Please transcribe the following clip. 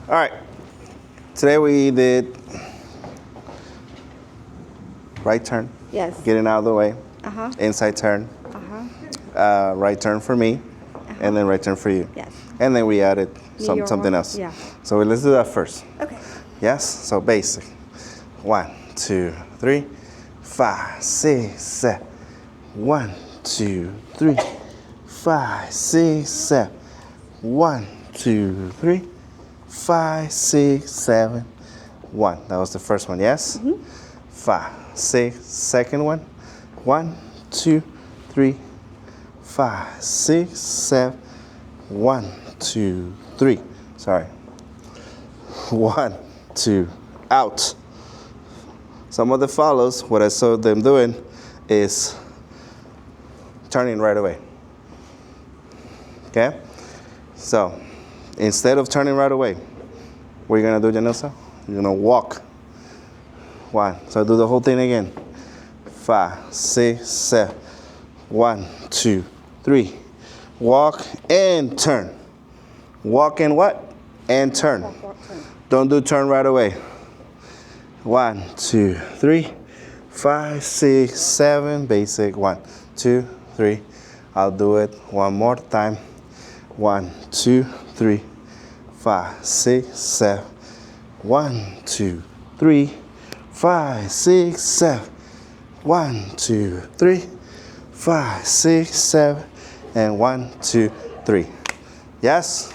All right. Today we did right turn. Yes. Getting out of the way. Uh-huh. Inside turn. Uh-huh. Right turn for me. And then right turn for you. Yes. And then we added Your something one? else. Yeah. So let's do that first. Okay. Yes? So basic. 1, 2, 3, 5, 6, 7. 1, 2, 3, 5, 6, 7. 1, 2, 3, 5, 6, 7. 1. That was the first one, yes? 5, 6. Second one. 1, 2, 3, 5, 6, 7. 1, 2, 3. Sorry. 1, 2, out. Some of the follows, what I saw them doing is turning right away. Okay? So, instead of turning right away, what are you gonna do, Janessa? You're gonna walk. 1. So do the whole thing again. 5, 6, 7. 1, 2, 3. Walk and turn. Walk and what? And turn. Don't do turn right away. 1, 2, 3, 5, 6, 7. Basic. 1, 2, 3. I'll do it one more time. 1, 2, 3, 5, 6, 7. 1, 2, 3, 5, 6, 7. 1, 2, 3, 5, 6, 7. And 1, 2, 3. Yes?